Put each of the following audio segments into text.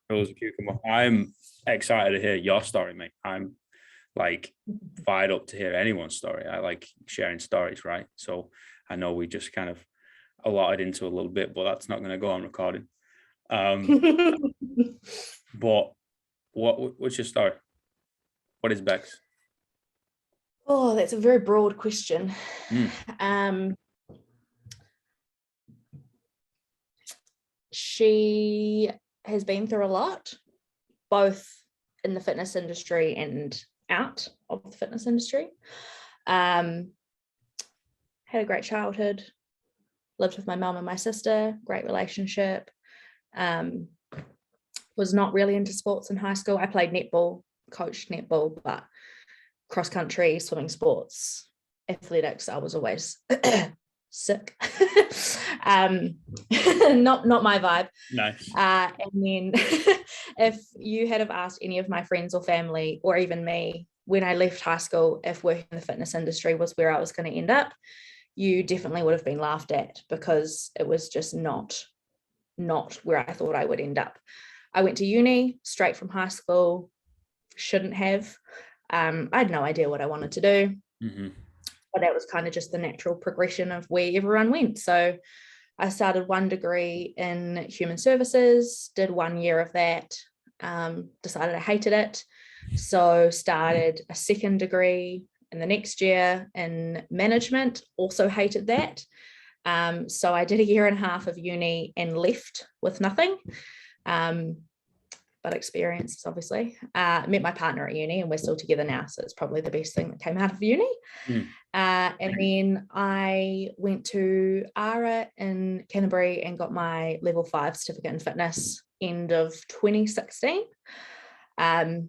Rose of cucumber. I'm excited to hear your story, mate. I'm like fired up to hear anyone's story. I like sharing stories, right? So I know we just kind of allotted into a little bit, but that's not going to go on recording. But what's your story? What is Becs? Oh, that's a very broad question. She has been through a lot, both in the fitness industry and out of the fitness industry. Had a great childhood, lived with my mum and my sister, great relationship. Was not really into sports in high school. I played netball, coached netball, but cross country, swimming sports, athletics, I was always sick. Not my vibe. Nice. And then if you had have asked any of my friends or family, or even me, when I left high school, if working in the fitness industry was where I was going to end up, you definitely would have been laughed at, because it was just not where I thought I would end up. I went to uni straight from high school. Shouldn't have. I had no idea what I wanted to do. But that was kind of just the natural progression of where everyone went. So I started one degree in human services, did 1 year of that, decided I hated it. So started a second degree in the next year in management, also hated that. So I did 1.5 years of uni and left with nothing. But experiences, obviously. Met my partner at uni, and we're still together now, so it's probably the best thing that came out of uni. And then I went to ARA in Canterbury and got my level 5 certificate in fitness end of 2016. That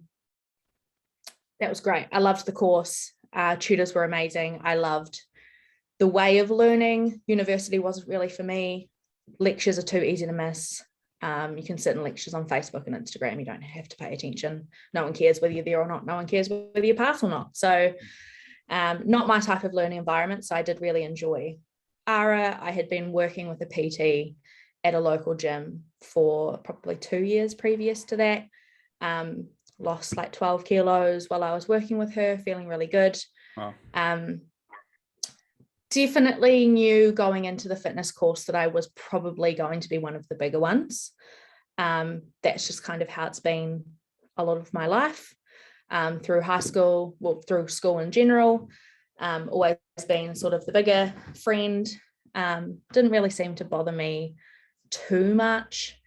was great. I loved the course. Tutors were amazing. I loved the way of learning. University wasn't really for me. Lectures are too easy to miss. You can sit in lectures on Facebook and Instagram. You don't have to pay attention. No one cares whether you're there or not. No one cares whether you pass or not. So not my type of learning environment. So I did really enjoy ARA. I had been working with a PT at a local gym for probably 2 years previous to that. Lost like 12 kilos while I was working with her, feeling really good. Wow. Definitely knew going into the fitness course that I was probably going to be one of the bigger ones. That's just kind of how it's been a lot of my life, through high school, well, through school in general. Always been sort of the bigger friend. Didn't really seem to bother me too much.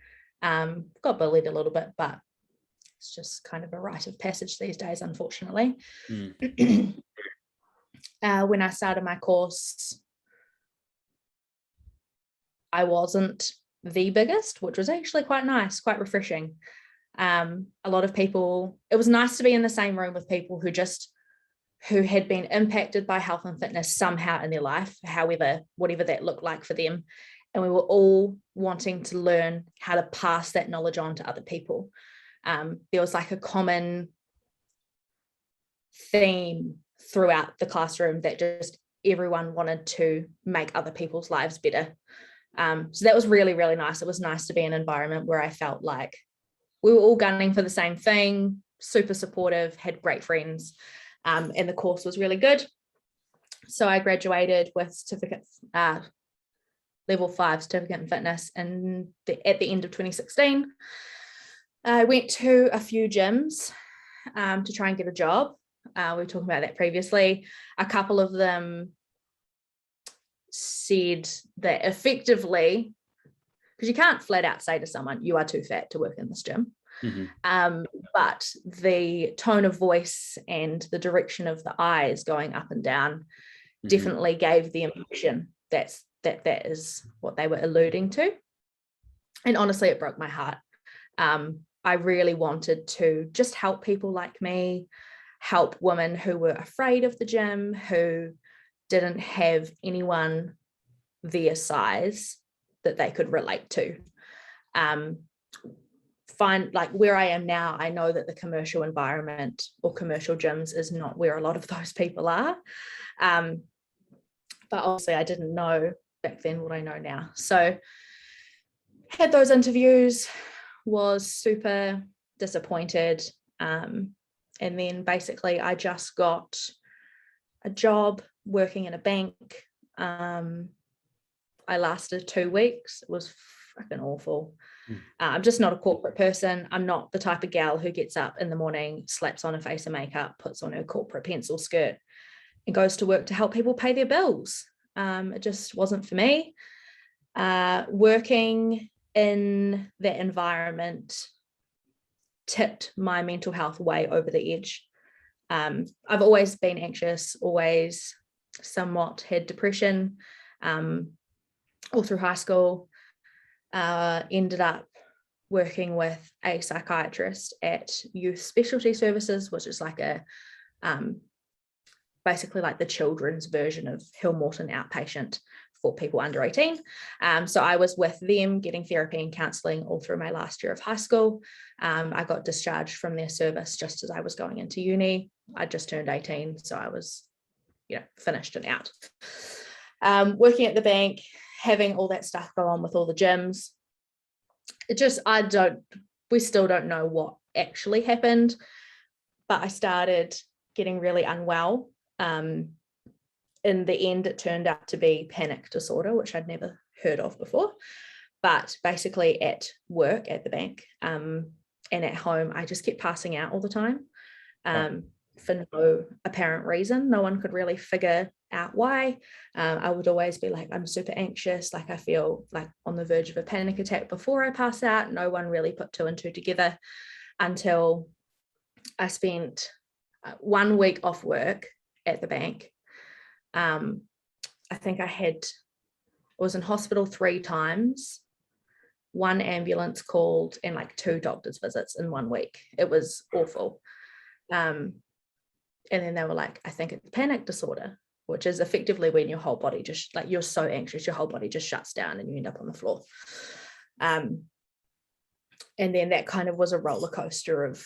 Got bullied a little bit, but it's just kind of a rite of passage these days, unfortunately. When I started my course, I wasn't the biggest, which was actually quite nice, quite refreshing. A lot of people, it was nice to be in the same room with people who had been impacted by health and fitness somehow in their life, whatever that looked like for them. And we were all wanting to learn how to pass that knowledge on to other people. There was like a common theme throughout the classroom that just everyone wanted to make other people's lives better. So that was really, really nice. It was nice to be in an environment where I felt like we were all gunning for the same thing, super supportive, had great friends, and the course was really good. So I graduated with level 5 certificate in fitness at the end of 2016. I went to a few gyms to try and get a job. We were talking about that previously. A couple of them said that effectively, because you can't flat out say to someone, you are too fat to work in this gym. But the tone of voice and the direction of the eyes going up and down definitely gave the impression that is what they were alluding to. And honestly, it broke my heart. I really wanted to just help people like me, help women who were afraid of the gym, who didn't have anyone their size that they could relate to. Find like where I am now, I know that the commercial environment or commercial gyms is not where a lot of those people are. But obviously I didn't know back then what I know now. So had those interviews, was super disappointed. And then basically I just got a job working in a bank. I lasted 2 weeks. It was freaking awful. I'm just not a corporate person. I'm not the type of gal who gets up in the morning, slaps on a face of makeup, puts on her corporate pencil skirt and goes to work to help people pay their bills. It just wasn't for me. Working in that environment tipped my mental health way over the edge. I've always been anxious, always somewhat had depression, all through high school. Ended up working with a psychiatrist at Youth Specialty Services, which is like a basically like the children's version of Hill Morton outpatient for people under 18. So I was with them getting therapy and counselling all through my last year of high school. I got discharged from their service just as I was going into uni. I just turned 18, so I was, finished and out. Working at the bank, having all that stuff go on with all the gyms. We still don't know what actually happened, but I started getting really unwell. In the end, it turned out to be panic disorder, which I'd never heard of before. But basically at work, at the bank, and at home, I just kept passing out all the time for no apparent reason. No one could really figure out why. I would always be like, I'm super anxious, like I feel like on the verge of a panic attack before I pass out. No one really put 2 and 2 together until I spent 1 week off work at the bank. I think I was in hospital 3 times, 1 ambulance called, and like 2 doctor's visits in 1 week. It was awful. And then they were like, I think it's panic disorder, which is effectively when your whole body just, like, you're so anxious, your whole body just shuts down and you end up on the floor. And then that kind of was a roller coaster of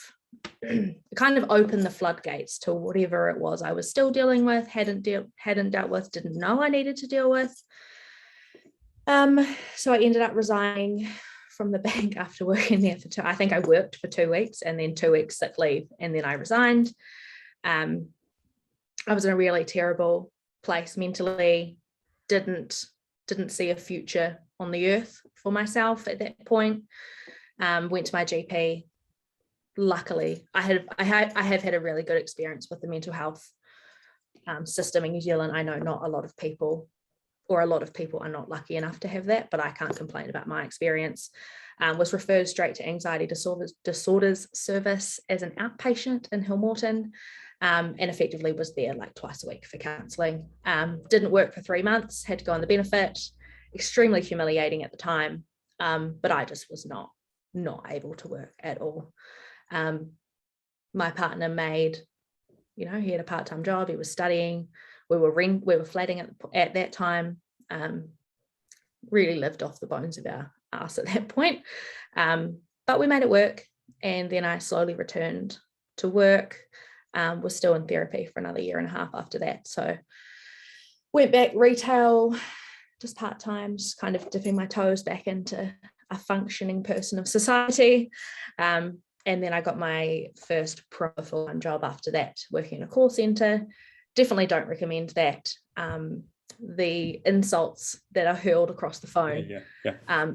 it kind of opened the floodgates to whatever it was I was still dealing with, hadn't dealt with, didn't know I needed to deal with. So I ended up resigning from the bank after working there I think I worked for 2 weeks and then 2 weeks sick leave, and then I resigned. I was in a really terrible place mentally, didn't see a future on the earth for myself at that point. Went to my GP. Luckily, I have had a really good experience with the mental health system in New Zealand. I know not a lot of people, or a lot of people are not lucky enough to have that, but I can't complain about my experience. Was referred straight to anxiety disorders service as an outpatient in Hill Morton, and effectively was there like twice a week for counselling. Didn't work for 3 months, had to go on the benefit. Extremely humiliating at the time, but I just was not able to work at all. My partner made, he had a part-time job, he was studying, we were flatting at that time, really lived off the bones of our ass at that point, but we made it work. And then I slowly returned to work, was still in therapy for another 1.5 years after that. So went back retail, just part-time, just kind of dipping my toes back into a functioning person of society. And then I got my first proper full-time job after that, working in a call center. Definitely don't recommend that. The insults that are hurled across the phone,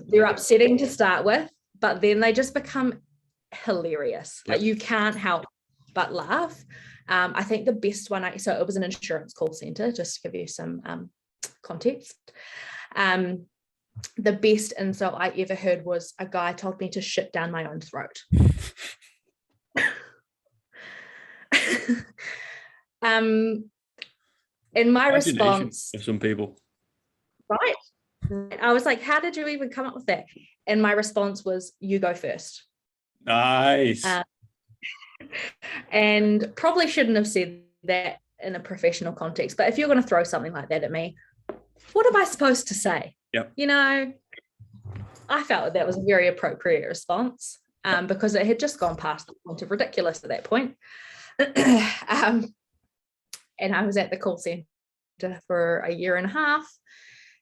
they're upsetting to start with, but then they just become hilarious. Like, you can't help but laugh. I think the best one, so it was an insurance call center, just to give you some context. The best insult I ever heard was a guy told me to shit down my own throat. And my response of some people, right? I was like, how did you even come up with that? And my response was, you go first. Nice. And probably shouldn't have said that in a professional context, but if you're going to throw something like that at me, what am I supposed to say? Yep. I felt that was a very appropriate response, because it had just gone past the point of ridiculous at that point. And I was at the call center for 1.5 years.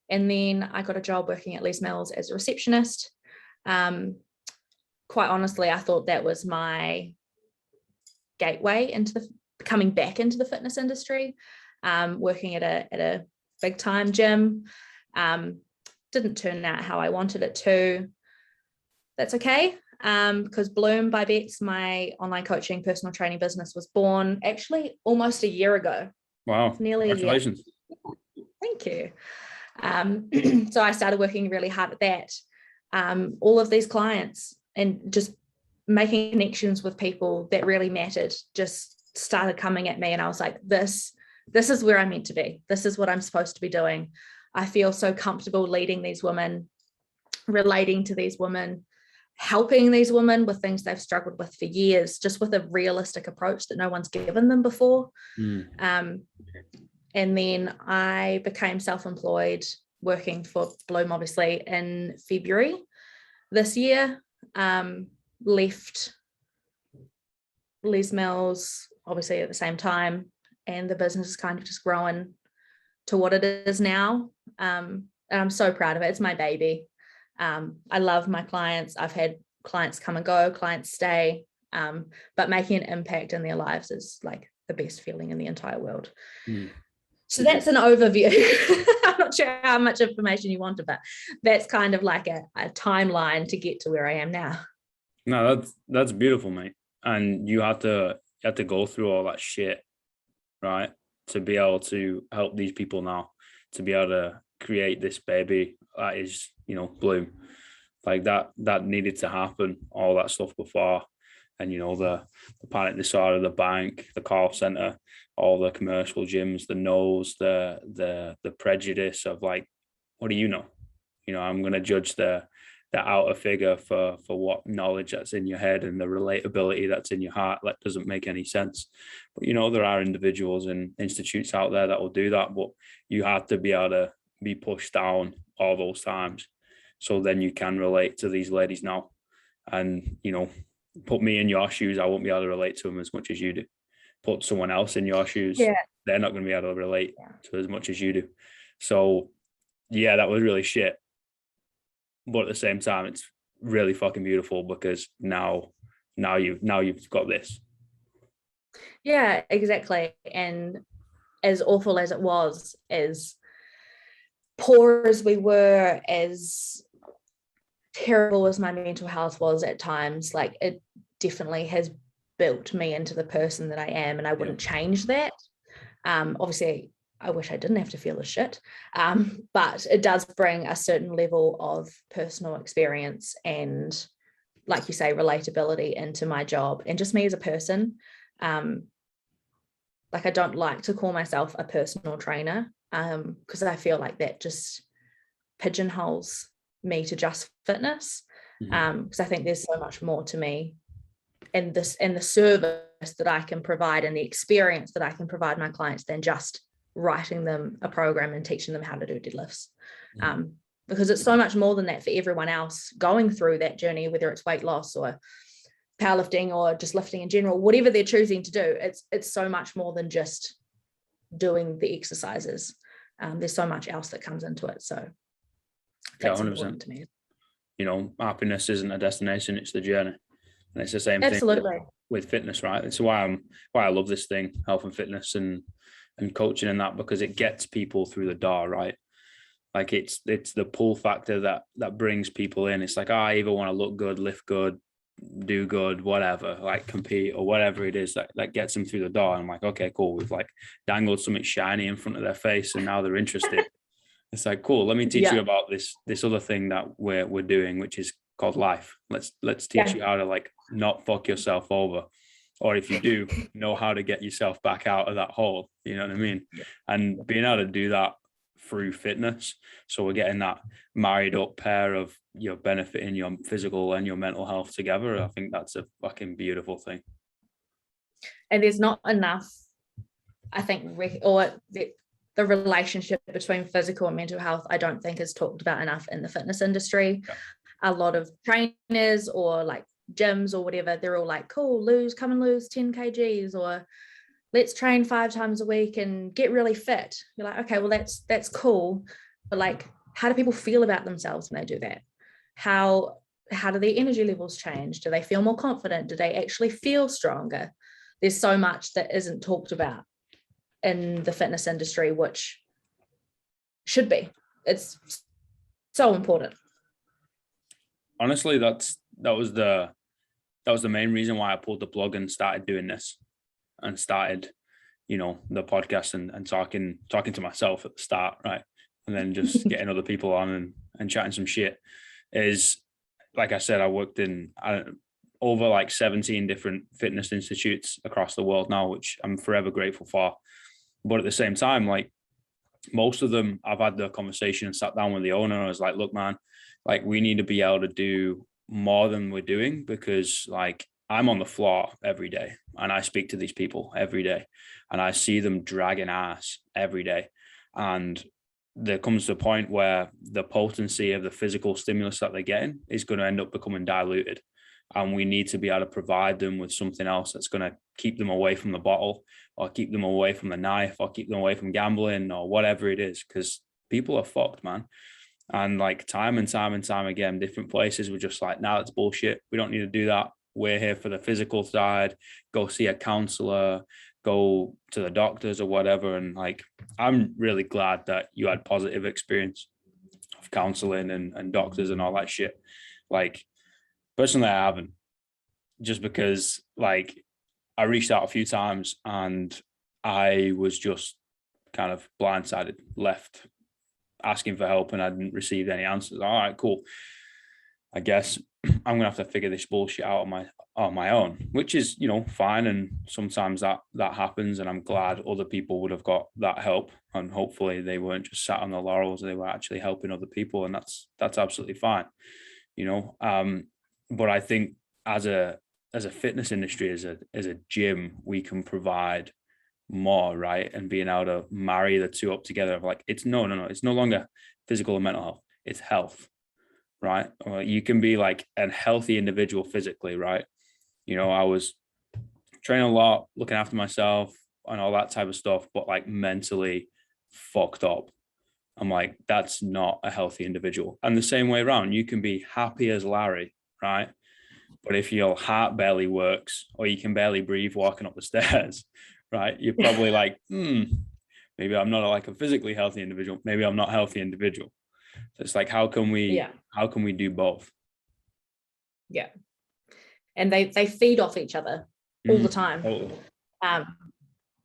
And then I got a job working at Les Mills as a receptionist. quite honestly, I thought that was my gateway into coming back into the fitness industry, working at a big time gym. Didn't turn out how I wanted it to. That's okay, because Bloom by Becs, my online coaching personal training business, was born actually almost a year ago. Wow. Nearly Congratulations. a year. Thank you. So I started working really hard at that. All of these clients and just making connections with people that really mattered just started coming at me, and I was like, this is where I'm meant to be. This is what I'm supposed to be doing. I feel so comfortable leading these women, relating to these women, helping these women with things they've struggled with for years, just with a realistic approach that no one's given them before. And then I became self-employed, working for Bloom, obviously, in February this year. Left Les Mills, obviously, at the same time, and the business is kind of just growing to what it is now. And I'm so proud of it. It's my baby. I love my clients. I've had clients come and go, clients stay, but making an impact in their lives is like the best feeling in the entire world. So that's an overview. I'm not sure how much information you wanted, but that's kind of like a timeline to get to where I am now. No, that's beautiful, mate. And you had to go through all that shit, right, to be able to help these people now, to be able to create this baby that is, Bloom. Like that needed to happen, all that stuff before. And the panic disorder, the bank, the call center, all the commercial gyms, the no's, the prejudice of like, what do you know? I'm gonna judge the outer figure for what knowledge that's in your head and the relatability that's in your heart. That doesn't make any sense. But there are individuals and institutes out there that will do that, but you have to be able to be pushed down all those times, so then you can relate to these ladies now. And put me in your shoes, I won't be able to relate to them as much as you do. Put someone else in your shoes, they're not going to be able to relate to as much as you do. So yeah, that was really shit. But at the same time, it's really fucking beautiful, because now you've got this. Yeah, exactly. And as awful as it was, as poor as we were, as terrible as my mental health was at times, like it definitely has built me into the person that I am, and I wouldn't change that. Obviously, I wish I didn't have to feel this shit, but it does bring a certain level of personal experience and, like you say, relatability into my job and just me as a person. Like, I don't like to call myself a personal trainer, because I feel like that just pigeonholes me to just fitness, because I think there's so much more to me and the service that I can provide and the experience that I can provide my clients than just writing them a program and teaching them how to do deadlifts, because it's so much more than that for everyone else going through that journey, whether it's weight loss or powerlifting or just lifting in general, whatever they're choosing to do. It's so much more than just doing the exercises. There's so much else that comes into it. So that's 100%. Important to me. Happiness isn't a destination, it's the journey. And it's the same Absolutely. thing with fitness, right? It's why I love this thing, health and fitness and coaching and that, because it gets people through the door, right? Like it's the pull factor that brings people in. It's like, I either want to look good, lift good, do good, whatever, like compete or whatever it is that gets them through the door. And I'm like, okay, cool. We've like dangled something shiny in front of their face and now they're interested. It's like, cool, let me teach you about this other thing that we're doing, which is called life. Let's teach you how to like not fuck yourself over, or if you do, know how to get yourself back out of that hole. You know what I mean? And being able to do that through fitness, so we're getting that married up pair of benefiting your physical and your mental health together. I think that's a fucking beautiful thing. And there's not enough, I think, the relationship between physical and mental health, I don't think is talked about enough in the fitness industry. A lot of trainers or like gyms or whatever, they're all like, cool, come and lose 10 kgs, or let's train 5 times a week and get really fit. You're like, okay, well, that's cool. But like, how do people feel about themselves when they do that? How how do their energy levels change? Do they feel more confident? Do they actually feel stronger? There's so much that isn't talked about in the fitness industry, which should be. It's so important. Honestly, that was the main reason why I pulled the plug and started doing this, and started, the podcast and talking to myself at the start, right? And then just getting other people on and chatting some shit. Is, like I said, I worked in over like 17 different fitness institutes across the world now, which I'm forever grateful for. But at the same time, like, most of them, I've had the conversation and sat down with the owner. I was like, look, man, like, we need to be able to do more than we're doing, because like, I'm on the floor every day and I speak to these people every day and I see them dragging ass every day. And there comes to a point where the potency of the physical stimulus that they're getting is going to end up becoming diluted. And we need to be able to provide them with something else that's going to keep them away from the bottle, or keep them away from the knife, or keep them away from gambling, or whatever it is, because people are fucked, man. And like, time and time and time again, different places were just like, nah, that's bullshit. We don't need to do that. We're here for the physical side. Go see a counselor, go to the doctors or whatever. And like, I'm really glad that you had positive experience of counseling and doctors and all that shit. Like, personally, I haven't, just because like, I reached out a few times and I was just kind of blindsided, left asking for help, and I didn't receive any answers. All right, cool. I guess I'm gonna have to figure this bullshit out on my own, which is, fine. And sometimes that happens, and I'm glad other people would have got that help, and hopefully they weren't just sat on the laurels, they were actually helping other people, and that's absolutely fine, but I think as a fitness industry, as a gym, we can provide more, right? And being able to marry the two up together of like, it's no, it's no longer physical and mental health, it's health, right? You can be like a healthy individual physically, right? I was training a lot, looking after myself and all that type of stuff, but like mentally fucked up. I'm like, that's not a healthy individual. And the same way around, you can be happy as Larry, right? But if your heart barely works, or you can barely breathe walking up the stairs, right, you're probably like, maybe I'm not like a physically healthy individual. Maybe I'm not a healthy individual. So it's like, how can we do both? Yeah. And they feed off each other all the time.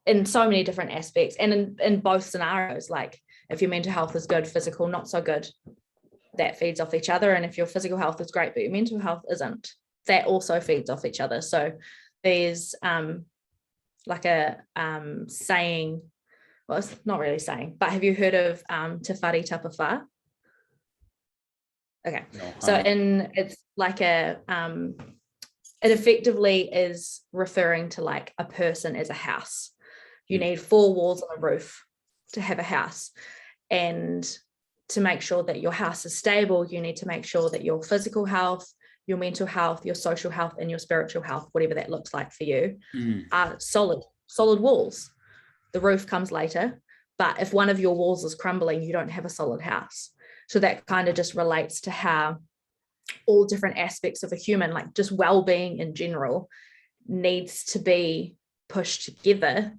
In so many different aspects, and in both scenarios. Like, if your mental health is good, physical not so good, that feeds off each other. And if your physical health is great but your mental health isn't, that also feeds off each other. So there's like a saying, well, it's not really saying, but have you heard of Te Whare Tapa Whā? Okay. No, so it's like it effectively is referring to like a person as a house. You need 4 walls and a roof to have a house. And to make sure that your house is stable, you need to make sure that your physical health, your mental health, your social health, and your spiritual health, whatever that looks like for you, are solid walls. The roof comes later, but if one of your walls is crumbling, you don't have a solid house. So that kind of just relates to how all different aspects of a human, like just well-being in general, needs to be pushed together,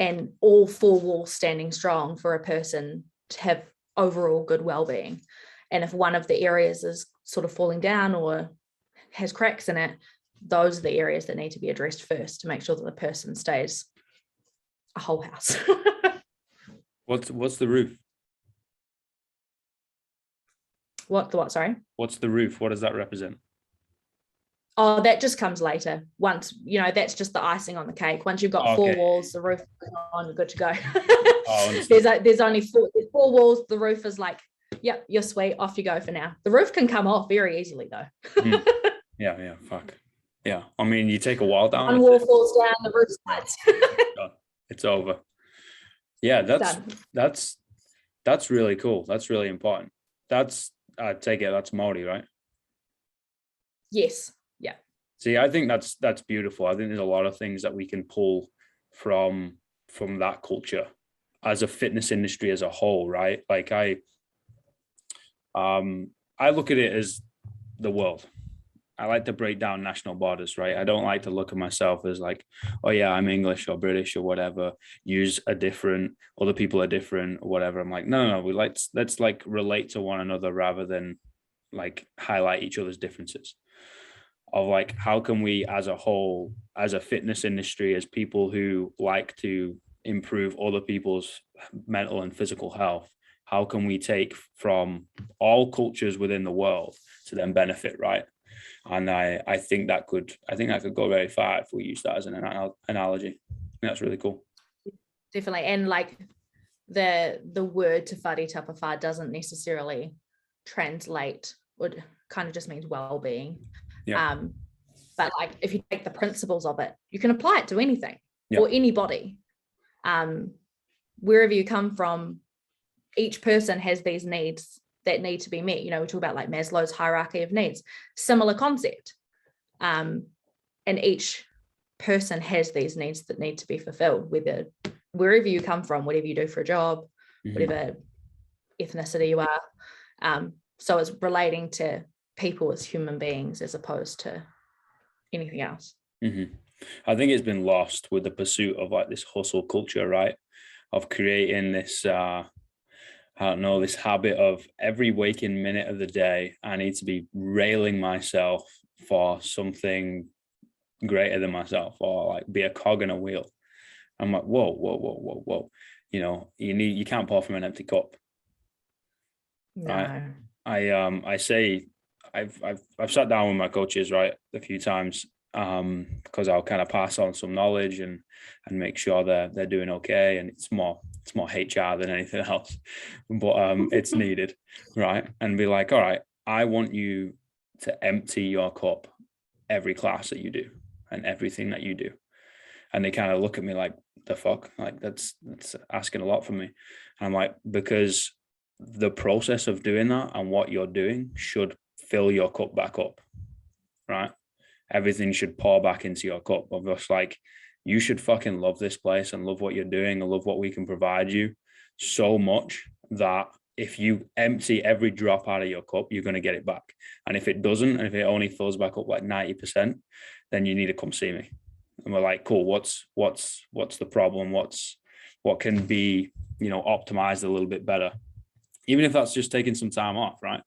and all 4 walls standing strong for a person to have overall good well-being. And if one of the areas is sort of falling down or has cracks in it, those are the areas that need to be addressed first to make sure that the person stays a whole house. What's the roof? What, sorry? What's the roof? What does that represent? Oh, that just comes later. Once, that's just the icing on the cake. Once you've got 4 walls, the roof is on, you're good to go. There's only 4 walls. The roof is like, yep, you're sweet. Off you go for now. The roof can come off very easily though. Yeah. Fuck. Yeah. I mean, you take a wall down. One wall falls down, the roof slides. It's over. Yeah, that's really cool. That's really important. I take it that's Māori, right? Yes. Yeah. See, I think that's beautiful. I think there's a lot of things that we can pull from that culture as a fitness industry as a whole, right? Like I look at it as the world. I like to break down national borders, right? I don't like to look at myself as like, oh yeah, I'm English or British or whatever. Yous are different, other people are different or whatever. I'm like, no, let's like relate to one another rather than like highlight each other's differences. Of like, how can we as a whole, as a fitness industry, as people who like to improve other people's mental and physical health, how can we take from all cultures within the world to then benefit, right? And I think that could go very far if we use that as an analogy. That's really cool. Definitely. And like the word te whare tapawha doesn't necessarily translate, or kind of just means well-being. Yeah. But like if you take the principles of it, you can apply it to anything Yeah. or anybody. Wherever you come from, each person has these needs that need to be met. You know, we talk about like Maslow's hierarchy of needs, similar concept. And each person has these needs that need to be fulfilled, whether wherever you come from, whatever you do for a job, whatever ethnicity you are. So it's relating to people as human beings as opposed to anything else. I think it's been lost with the pursuit of like this hustle culture, right? Of creating this I don't know, this habit of every waking minute of the day, I need to be railing myself for something greater than myself, or like be a cog in a wheel. I'm like, whoa. You know, you can't pour from an empty cup. No. Right. I say I've sat down with my coaches, right, a few times, because I'll kind of pass on some knowledge and make sure they're doing okay. And it's more HR than anything else, but it's needed, right? And be like, all right, I want you to empty your cup every class that you do and everything that you do. And they kind of look at me like, the fuck, like that's asking a lot from me. And I'm like, because the process of doing that and what you're doing should fill your cup back up, right? Everything should pour back into your cup of just like, you should fucking love this place and love what you're doing and love what we can provide you so much that if you empty every drop out of your cup, you're going to get it back. And if it doesn't, and if it only fills back up like 90%, then you need to come see me. And we're like, cool, what's the problem? What can be, you know, optimized a little bit better? Even if that's just taking some time off, right?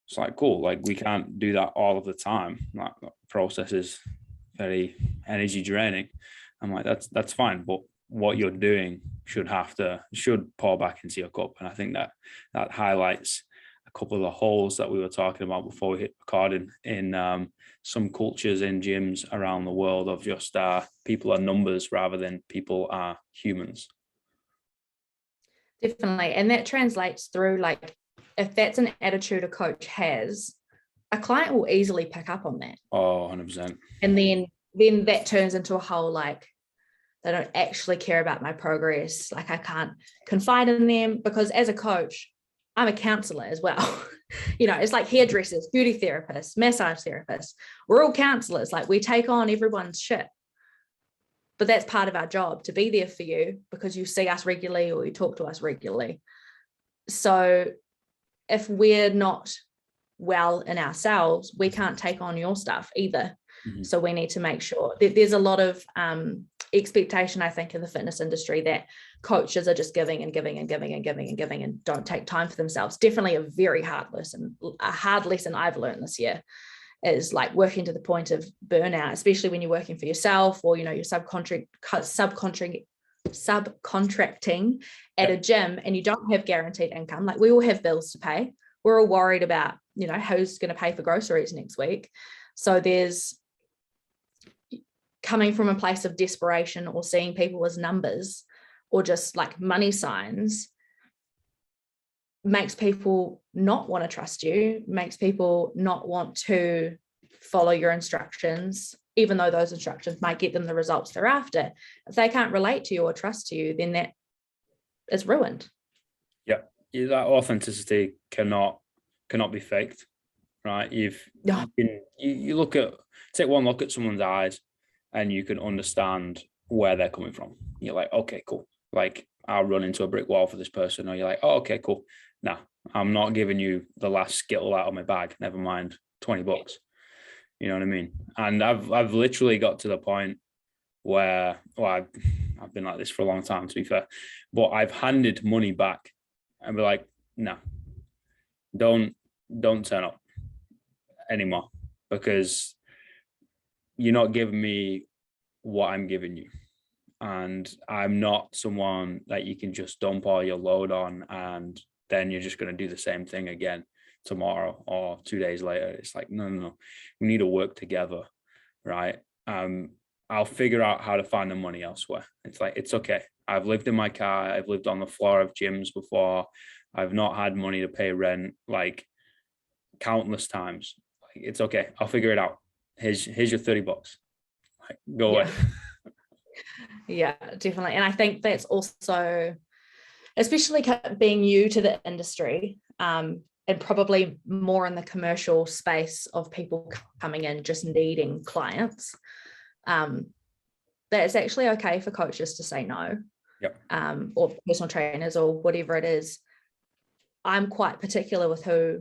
It's like, cool, like we can't do that all of the time. That process is very energy draining. I'm like, that's fine, but what you're doing should pour back into your cup. And I think that highlights a couple of the holes that we were talking about before we hit recording in some cultures in gyms around the world of just people are numbers rather than people are humans. Definitely. And that translates through, like, if that's an attitude a coach has, a client will easily pick up on that. Oh, 100%. And then that turns into a whole, like, they don't actually care about my progress. Like, I can't confide in them, because as a coach, I'm a counselor as well. You know, it's like hairdressers, beauty therapists, massage therapists. We're all counselors. Like, we take on everyone's shit. But that's part of our job, to be there for you because you see us regularly or you talk to us regularly. So if we're not well in ourselves, we can't take on your stuff either. So we need to make sure that there's a lot of expectation, I think, in the fitness industry that coaches are just giving and don't take time for themselves. Definitely a very hard lesson. A hard lesson I've learned this year is like working to the point of burnout, especially when you're working for yourself, or, you know, you're subcontracting at a gym and you don't have guaranteed income. Like, we all have bills to pay. We're all worried about, you know, who's going to pay for groceries next week. So there's coming from a place of desperation or seeing people as numbers or just like money signs makes people not want to trust you, makes people not want to follow your instructions, even though those instructions might get them the results they're after. If they can't relate to you or trust you, then that is ruined. Yeah, that authenticity cannot be faked, right? You take one look at someone's eyes and you can understand where they're coming from. You're like, okay, cool. Like, I'll run into a brick wall for this person. Or you're like, oh, okay, cool. Nah, I'm not giving you the last Skittle out of my bag, never mind $20. You know what I mean? And I've literally got to the point where, well, I've been like this for a long time, to be fair, but I've handed money back and be like, no, don't turn up anymore, because you're not giving me what I'm giving you. And I'm not someone that you can just dump all your load on and then you're just going to do the same thing again tomorrow or 2 days later. It's like, no. We need to work together, right? I'll figure out how to find the money elsewhere. It's like, it's okay. I've lived in my car. I've lived on the floor of gyms before. I've not had money to pay rent like countless times. Like, it's okay. I'll figure it out. Here's your $30. Like, go away. Yeah, definitely. And I think that's also, especially being new to the industry, and probably more in the commercial space of people coming in just needing clients, that it's actually okay for coaches to say no. Yep. Or personal trainers or whatever it is. I'm quite particular with who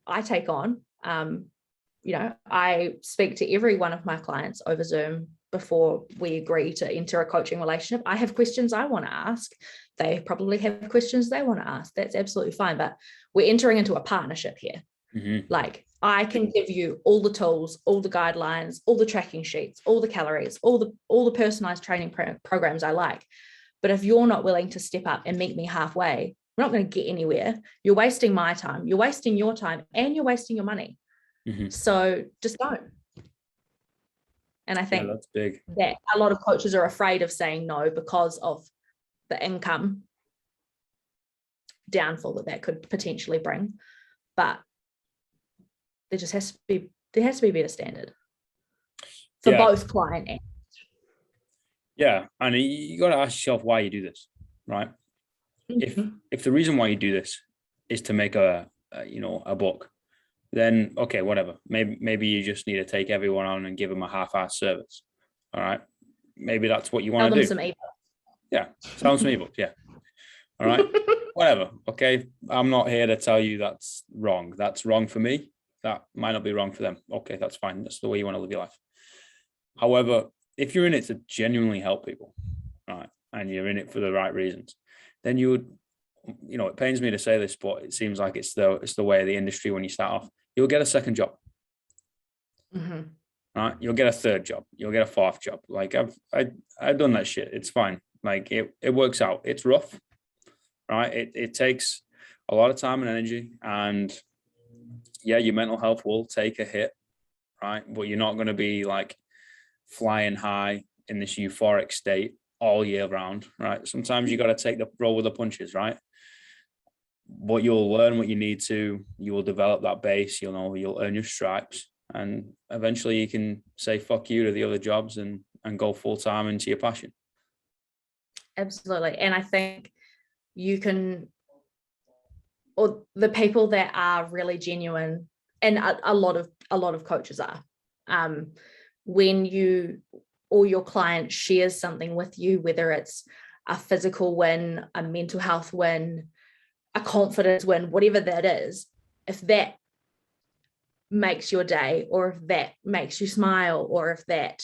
I take on. I speak to every one of my clients over Zoom before we agree to enter a coaching relationship. I have questions I want to ask. They probably have questions they want to ask. That's absolutely fine. But we're entering into a partnership here. Mm-hmm. Like, I can give you all the tools, all the guidelines, all the tracking sheets, all the calories, all the personalized training programs I like. But if you're not willing to step up and meet me halfway, we're not going to get anywhere. You're wasting my time. You're wasting your time, and you're wasting your money. Mm-hmm. So just don't. And I think that's big. That a lot of coaches are afraid of saying no because of the income downfall that could potentially bring. But there has to be a better standard for both client and. Yeah, and you got to ask yourself why you do this, right? Mm-hmm. If the reason why you do this is to make a buck, then okay, whatever. Maybe you just need to take everyone on and give them a half-assed service. All right, maybe that's what you want to do. Some ebook. Yeah, sell them some ebooks. Yeah, all right, whatever. Okay, I'm not here to tell you that's wrong. That's wrong for me. That might not be wrong for them. Okay, that's fine. That's the way you want to live your life. However, if you're in it to genuinely help people, right, and you're in it for the right reasons, then you would, it pains me to say this, but it seems like it's the way of the industry. When you start off, you'll get a second job, mm-hmm. right? You'll get a third job. You'll get a fourth job. Like I've done that shit. It's fine. Like it works out. It's rough, right? It takes a lot of time and energy, and yeah, your mental health will take a hit, right? But you're not going to be like flying high in this euphoric state all year round, right? Sometimes you got to take the roll with the punches, right? But you'll learn what you need to. You will develop that base. You'll earn your stripes, and eventually you can say fuck you to the other jobs and go full time into your passion. Absolutely, and I think you can, or the people that are really genuine, and a lot of coaches are. When you or your client shares something with you, whether it's a physical win, a mental health win, a confidence win, whatever that is, if that makes your day, or if that makes you smile, or if that,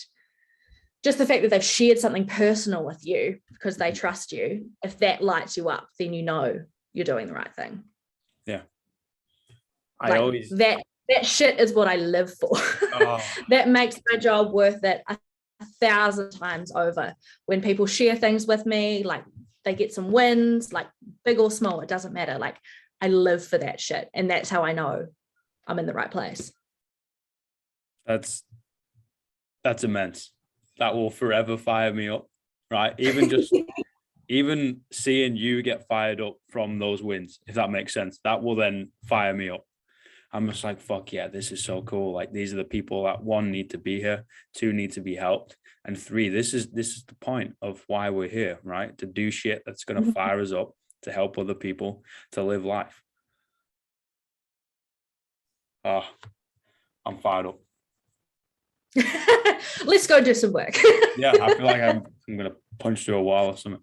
just the fact that they've shared something personal with you because they trust you, if that lights you up, then you're doing the right thing. Yeah. That shit is what I live for. Oh. That makes my job worth it 1,000 times over. When people share things with me, like they get some wins, like big or small, it doesn't matter. Like, I live for that shit. And that's how I know I'm in the right place. That's immense. That will forever fire me up, right? Even seeing you get fired up from those wins, if that makes sense, that will then fire me up. I'm just like, fuck yeah, this is so cool. Like, these are the people that, 1, need to be here, 2, need to be helped, and 3, this is the point of why we're here, right? To do shit that's going to fire us up, to help other people, to live life. I'm fired up. Let's go do some work. Yeah, I feel like I'm going to punch through a wall or something.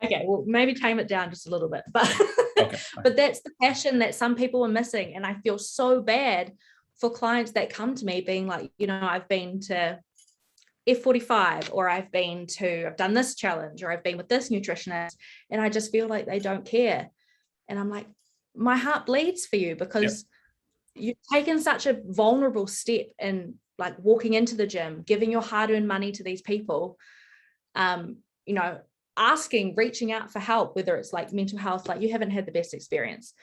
Okay, well, maybe tame it down just a little bit, but Okay. but that's the passion that some people are missing. And I feel so bad for clients that come to me being like, I've been to F45, or I've done this challenge, or I've been with this nutritionist, and I just feel like they don't care. And I'm like, my heart bleeds for you, because you've taken such a vulnerable step in like walking into the gym, giving your hard-earned money to these people, reaching out for help, whether it's like mental health, like you haven't had the best experience.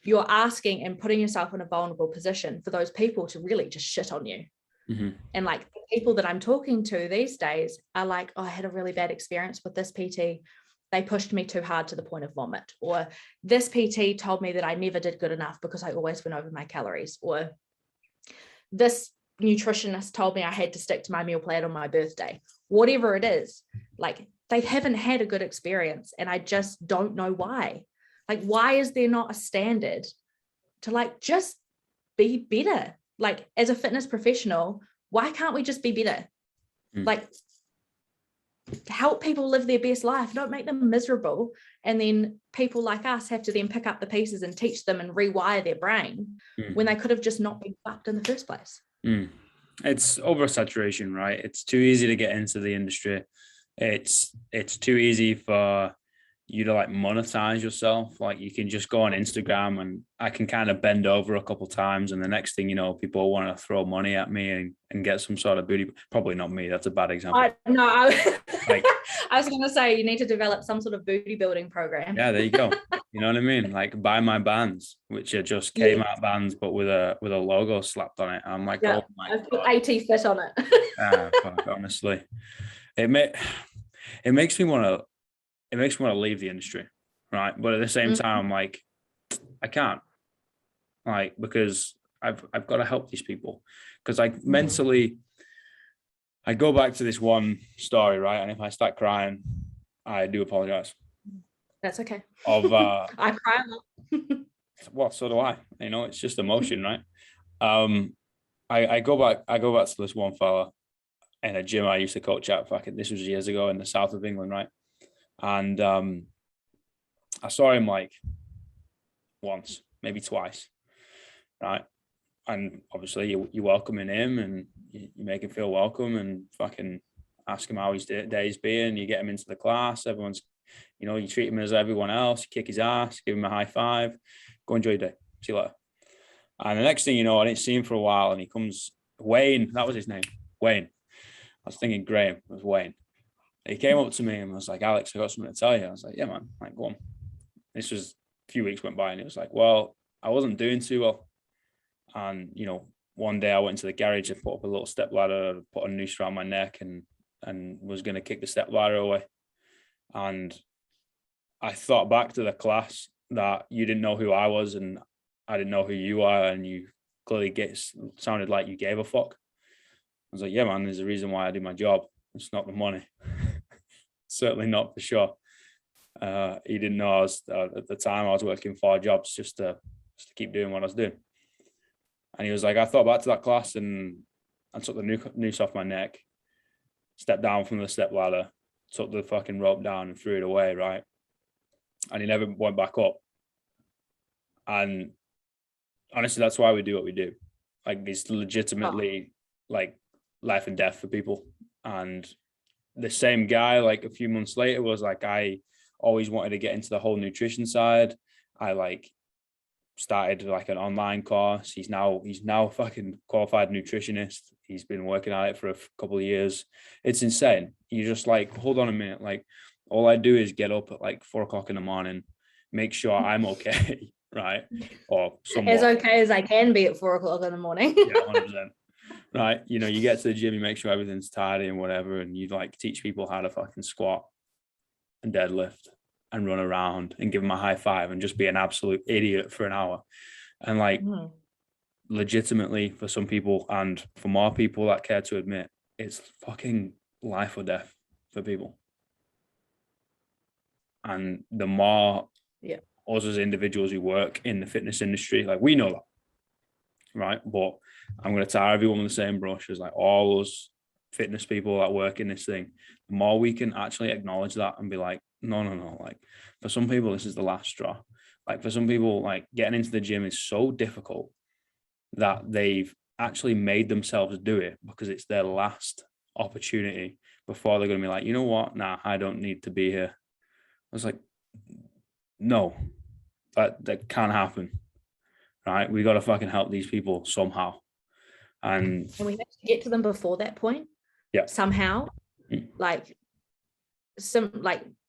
You're asking and putting yourself in a vulnerable position for those people to really just shit on you. Mm-hmm. And like the people that I'm talking to these days are like, oh, I had a really bad experience with this PT. They pushed me too hard to the point of vomit. Or this PT told me that I never did good enough because I always went over my calories. Or this nutritionist told me I had to stick to my meal plan on my birthday. Whatever it is, like they haven't had a good experience, and I just don't know why. Like, why is there not a standard to like just be better? Like, as a fitness professional, why can't we just be better? Like, help people live their best life, don't make them miserable. And then people like us have to then pick up the pieces and teach them and rewire their brain when they could have just not been fucked in the first place. It's oversaturation, right? It's too easy to get into the industry. It's too easy for you to like monetize yourself. Like you can just go on Instagram and I can kind of bend over a couple times, and the next thing you know, people want to throw money at me and get some sort of booty. Probably not me. That's a bad example. I was going to say you need to develop some sort of booty building program. Yeah, there you go. You know what I mean? Like buy my bands, which are just Kmart bands, but with a logo slapped on it. I'm like, oh my I've put AT Fit on it. Fuck, honestly, it makes me want to leave the industry, right? But at the same time, I'm like, I can't, like, because I've got to help these people, because like mentally, I go back to this one story, right? And if I start crying, I do apologize. That's okay. I cry a lot. Well, so do I. You know, it's just emotion, right? I go back to this one fella in a gym I used to coach at. This was years ago in the south of England, right? And I saw him like once, maybe twice, right? And obviously you welcoming him and you make him feel welcome and fucking ask him how his day's been. You get him into the class. Everyone's, you treat him as everyone else. You kick his ass, give him a high five, go enjoy your day. See you later. And the next thing you know, I didn't see him for a while, and he comes, Wayne, that was his name, Wayne. I was thinking Graham, it was Wayne. He came up to me and was like, Alex, I got something to tell you. I was like, yeah, man, like, go on. This was a few weeks went by, and it was like, well, I wasn't doing too well. And, one day I went into the garage and put up a little step ladder, put a noose around my neck and was going to kick the step ladder away. And I thought back to the class that you didn't know who I was and I didn't know who you are, and you clearly sounded like you gave a fuck. I was like, yeah, man, there's a reason why I do my job. It's not the money. Certainly not for sure. He didn't know I was at the time I was working 4 jobs just to keep doing what I was doing. And he was like, I thought back to that class and I took the noose off my neck, stepped down from the step ladder, took the fucking rope down and threw it away, right? And he never went back up. And honestly, that's why we do what we do. Like, it's legitimately like life and death for people. And the same guy, like a few months later, was like, I always wanted to get into the whole nutrition side. I like started like an online course. He's now a fucking qualified nutritionist. He's been working at it for a couple of years. It's insane. You're just like, hold on a minute. Like, all I do is get up at like 4 o'clock in the morning, make sure I'm okay, right? Or somewhat. As okay as I can be at 4 o'clock in the morning. Yeah, 100%. Right. You get to the gym, you make sure everything's tidy and whatever, and you like teach people how to fucking squat and deadlift and run around and give them a high five and just be an absolute idiot for an hour. And like, legitimately, for some people and for more people that care to admit, it's fucking life or death for people. And the more us as individuals who work in the fitness industry, like, we know that, right? But I'm going to tar everyone with the same brush as like all those fitness people that work in this thing. The more we can actually acknowledge that and be like, no. Like for some people, this is the last straw. Like for some people, like getting into the gym is so difficult that they've actually made themselves do it because it's their last opportunity before they're going to be like, you know what? Nah, I don't need to be here. I was like, no, that can't happen. Right? We got to fucking help these people somehow. And we have to get to them before that point. Yeah. Somehow. Like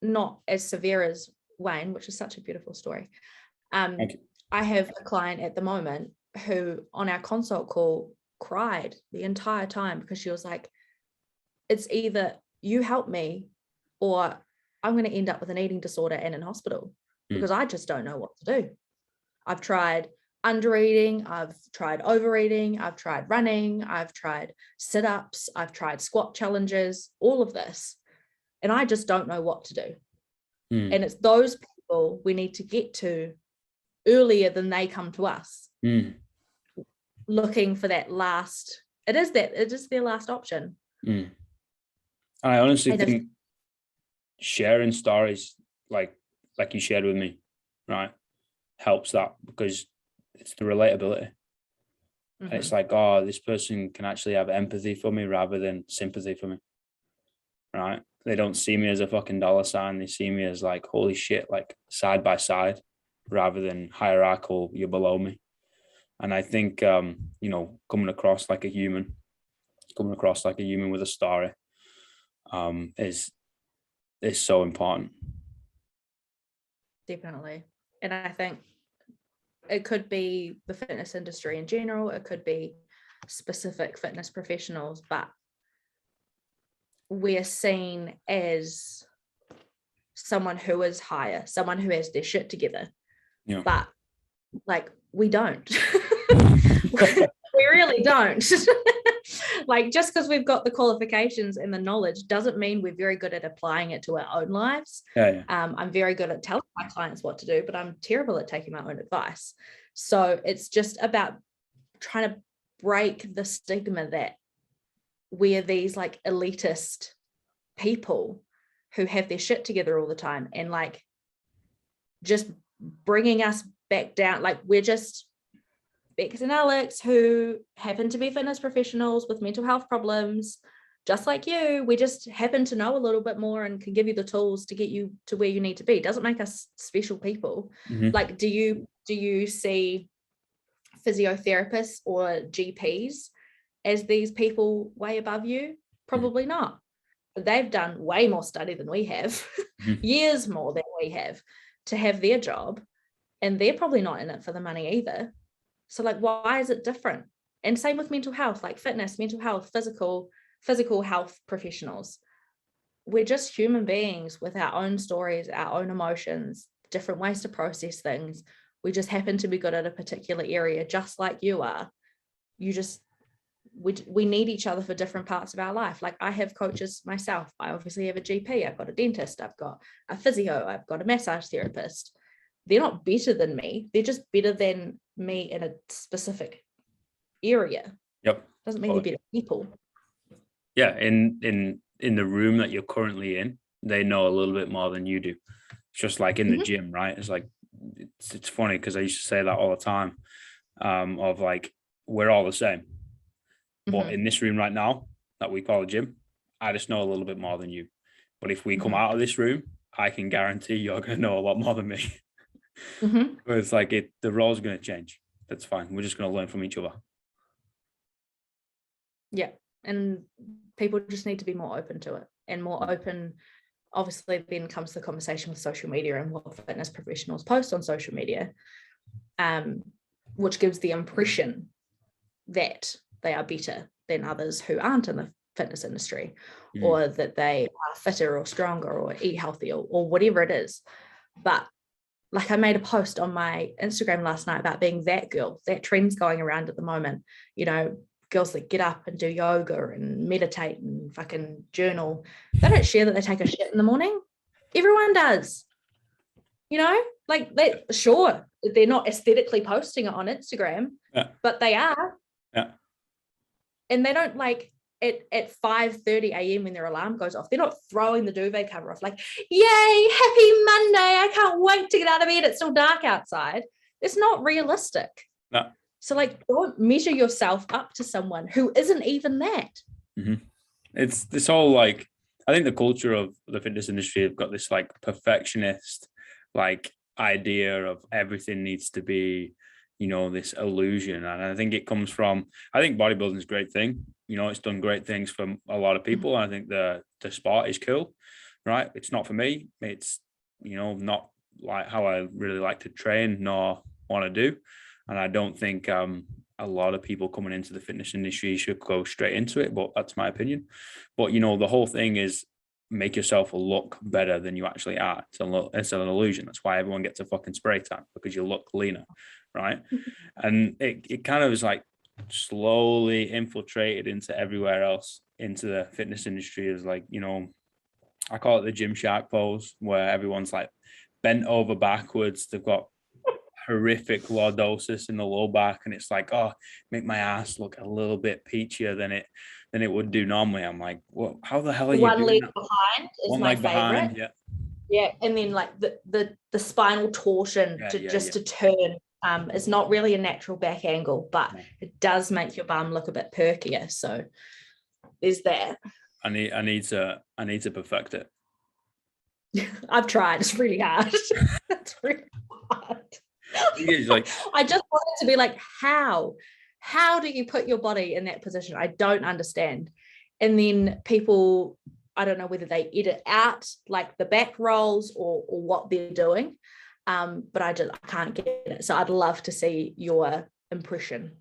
not as severe as Wayne, which is such a beautiful story. I have a client at the moment who on our consult call cried the entire time because she was like, it's either you help me or I'm going to end up with an eating disorder and in hospital because I just don't know what to do. I've tried undereating, I've tried overeating, I've tried running, I've tried sit-ups, I've tried squat challenges, all of this. And I just don't know what to do. And it's those people we need to get to earlier than they come to us, looking for that last, it is their last option. And I honestly think sharing stories like you shared with me, right, helps that because it's the relatability. And it's like, oh, this person can actually have empathy for me rather than sympathy for me, right? They don't see me as a fucking dollar sign. They see me as like, holy shit, like side by side rather than hierarchical, you're below me. And I think, coming across like a human with a story is so important. Definitely. And I think it could be the fitness industry in general, it could be specific fitness professionals, but we're seen as someone who is higher, someone who has their shit together. Yeah. But like we don't. We really don't. Like just because we've got the qualifications and the knowledge doesn't mean we're very good at applying it to our own lives. Yeah. I'm very good at telling my clients what to do, but I'm terrible at taking my own advice. So it's just about trying to break the stigma that we're these like elitist people who have their shit together all the time and like just bringing us back down. Like we're just Becs and Alex who happen to be fitness professionals with mental health problems, just like you. We just happen to know a little bit more and can give you the tools to get you to where you need to be. It doesn't make us special people. Like, do you see physiotherapists or GPs as these people way above you? Probably not. They've done way more study than we have, years more than we have to have their job, and they're probably not in it for the money either. So like, why is it different? And same with mental health, like fitness, mental health, physical health professionals. We're just human beings with our own stories, our own emotions, different ways to process things. We just happen to be good at a particular area, just like you are. We need each other for different parts of our life. Like I have coaches myself. I obviously have a GP. I've got a dentist. I've got a physio. I've got a massage therapist. They're not better than me. They're just better than me in a specific area. Yep. Doesn't mean they're better people. Yeah. In the room that you're currently in, they know a little bit more than you do. It's just like in the gym, right? It's like, it's funny because I used to say that all the time of like, we're all the same. But in this room right now that we call a gym, I just know a little bit more than you. But if we come out of this room, I can guarantee you're going to know a lot more than me. But it's like the role's going to change. That's fine. We're just going to learn from each other. Yeah. And people just need to be more open to it and more open. Obviously, then comes the conversation with social media and what fitness professionals post on social media, which gives the impression that they are better than others who aren't in the fitness industry, or that they are fitter or stronger or eat healthier or whatever it is. But like I made a post on my Instagram last night about being that girl. That trend's going around at the moment. You know, girls that get up and do yoga and meditate and fucking journal. They don't share that they take a shit in the morning. Everyone does. You know, like sure, they're not aesthetically posting it on Instagram, but they are. Yeah. And they don't like at 5:30 a.m. when their alarm goes off, they're not throwing the duvet cover off like, yay, happy Monday, I can't wait to get out of bed, it's still dark outside. It's not realistic. No. So like, don't measure yourself up to someone who isn't even that. Mm-hmm. It's this whole like, I think the culture of the fitness industry have got this like perfectionist like idea of everything needs to be, you know, this illusion. And I think it comes from, I think bodybuilding is a great thing. You know, it's done great things for a lot of people. I think the sport is cool, right? It's not for me. It's, you know, not like how I really like to train nor want to do. And I don't think a lot of people coming into the fitness industry should go straight into it, but that's my opinion. But, you know, the whole thing is make yourself look better than you actually are. It's an illusion. That's why everyone gets a fucking spray tan, because you look leaner, right? And it kind of is like slowly infiltrated into everywhere else, into the fitness industry, is like, you know, I call it the gym shark pose, where everyone's like bent over backwards. They've got horrific lordosis in the low back, and it's like, oh, make my ass look a little bit peachier than it would do normally. I'm like, well, how the hell are you one doing leg that? behind is One my leg favorite. behind, yeah. Yeah, and then like the spinal torsion to turn is not really a natural back angle, but it does make your bum look a bit perkier. So there's that. I need to perfect it. I've tried. It's really hard. It's really hard. Like, I just wanted to be like, how do you put your body in that position? I don't understand. And then people, I don't know whether they edit out like the back rolls or what they're doing, but I can't get it. So I'd love to see your impression.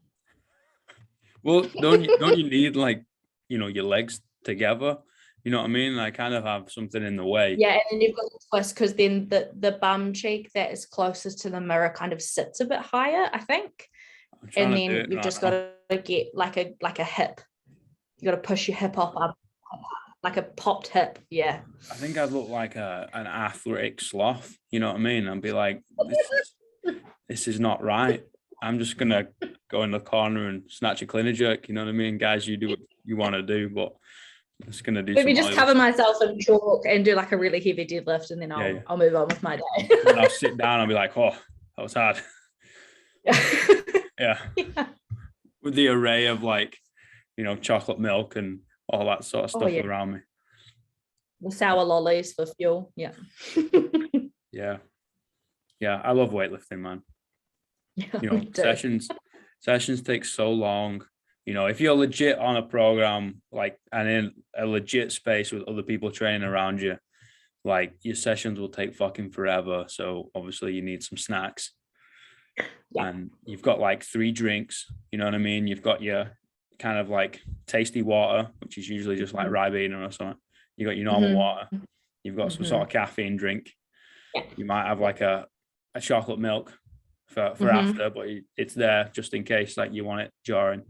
Well, don't you need, like, you know, your legs together? You know what I mean? I kind of have something in the way. Yeah, and then you've got the twist, because then the bum cheek that is closest to the mirror kind of sits a bit higher, I think. And then you've just got to get like a hip. You got to push your hip up, like a popped hip. Yeah. I think I'd look like an athletic sloth. You know what I mean? I'd be like, this is not right. I'm just gonna go in the corner and snatch a clean and jerk. You know what I mean? Guys, you do what you want to do, but I'm just gonna do. Maybe just cover myself in chalk and do like a really heavy deadlift, and then I'll move on with my day. And I'll sit down. I'll be like, oh, that was hard. Yeah. With the array of, like, you know, chocolate milk and all that sort of stuff around me. The sour lollies for fuel. Yeah. Yeah. I love weightlifting, man. You know, sessions take so long. You know, if you're legit on a program, like, and in a legit space with other people training around you, like, your sessions will take fucking forever. So obviously you need some snacks. Yeah. And you've got like 3 drinks, you know what I mean? You've got your kind of like tasty water, which is usually just like Ribena or something. You got your normal water. You've got some sort of caffeine drink. Yeah. You might have like a chocolate milk for after, but it's there just in case, like, you want it during.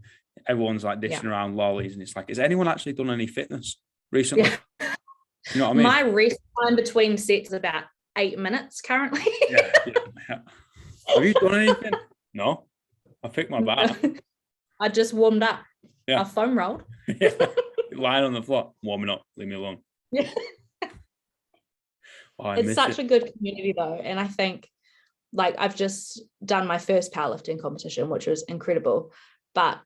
Everyone's like dishing around lollies, and it's like, has anyone actually done any fitness recently? Yeah. You know what I mean? My rest time between sets is about 8 minutes currently. Yeah. Have you done anything? No. I picked my bar. I just warmed up. Yeah. I foam rolled. Yeah. Lying on the floor, warming up. Leave me alone. Yeah. It's such a good community though, and I think, like, I've just done my first powerlifting competition, which was incredible, but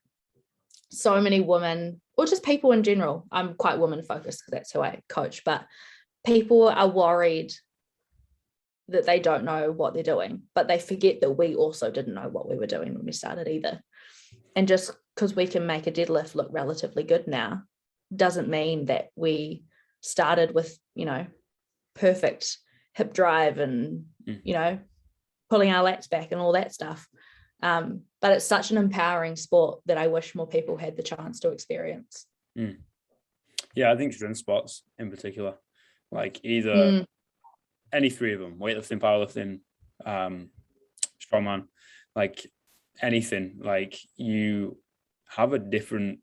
so many women, or just people in general, I'm quite woman focused because that's who I coach, but people are worried that they don't know what they're doing, but they forget that we also didn't know what we were doing when we started either. And just because we can make a deadlift look relatively good now doesn't mean that we started with, you know, perfect hip drive and, you know, pulling our lats back and all that stuff. But it's such an empowering sport that I wish more people had the chance to experience. Yeah, I think strength sports in particular, like either any 3 of them, weightlifting, powerlifting, strongman, like anything, like, you have a different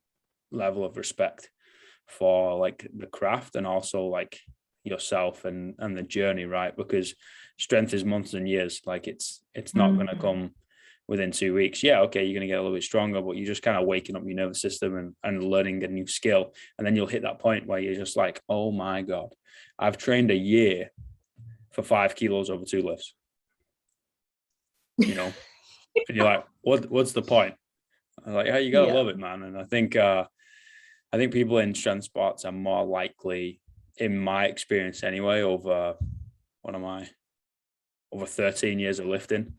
level of respect for like the craft and also like yourself and the journey, right? Because strength is months and years. Like, it's not going to come within 2 weeks. Yeah, okay, you're going to get a little bit stronger, but you're just kind of waking up your nervous system and learning a new skill. And then you'll hit that point where you're just like, oh my God, I've trained a year for 5 kilos over 2 lifts. You know, and you're like, what's the point? I'm like, yeah, you gotta love it, man. And I think people in strength sports are more likely, in my experience anyway, over 13 years of lifting.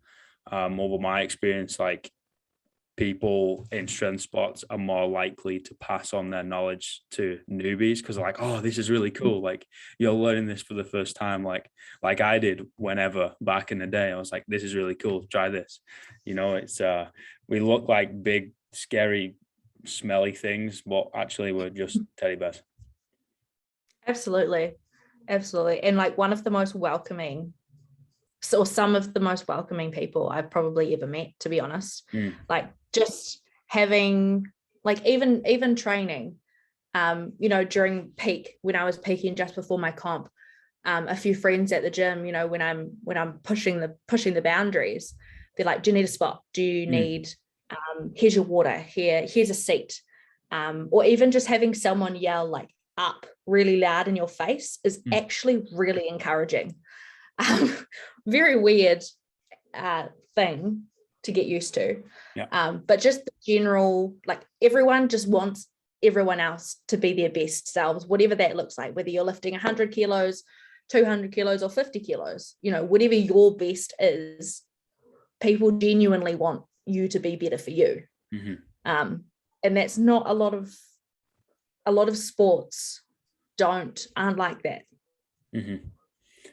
Over my experience, like, people in strength sports are more likely to pass on their knowledge to newbies because they're like, oh, this is really cool. Like, you're learning this for the first time. Like I did whenever back in the day, I was like, this is really cool. Try this. You know, it's, we look like big, scary, smelly things, but actually we're just teddy bears. Absolutely. Absolutely. And like one of the most welcoming, some of the most welcoming people I've probably ever met, to be honest. Like, just having, like, even training, you know, during peak, when I was peaking just before my comp, a few friends at the gym, you know, when I'm pushing the boundaries, they're like, do you need a spot? Do you need, here's your water, here's a seat. Or even just having someone yell like up really loud in your face is actually really encouraging. Very weird thing to get used to. But just the general, like, everyone just wants everyone else to be their best selves, whatever that looks like, whether you're lifting 100 kilos, 200 kilos, or 50 kilos, you know, whatever your best is, people genuinely want you to be better for you. And that's not a lot of sports aren't like that.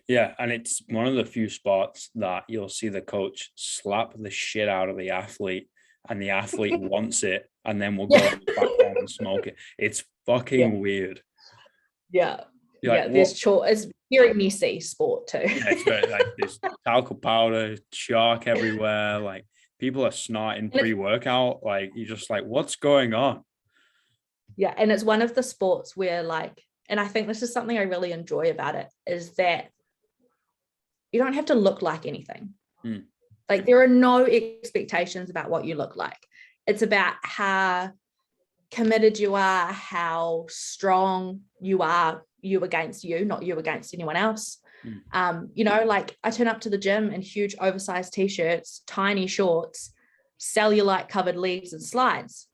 Yeah, and it's one of the few sports that you'll see the coach slap the shit out of the athlete, and the athlete wants it, and then we'll go on the platform and smoke it. It's fucking weird. Like, it's very messy sport too. It's very, like, there's talcum powder, chalk everywhere. Like, people are snorting pre-workout. Like, you're just like, what's going on? Yeah, and it's one of the sports where, like, and I think this is something I really enjoy about it, is that you don't have to look like anything. Like, there are no expectations about what you look like. It's about how committed you are, how strong you are, you against you, not you against anyone else. You know, like, I turn up to the gym in huge oversized t-shirts, tiny shorts, cellulite covered legs and slides,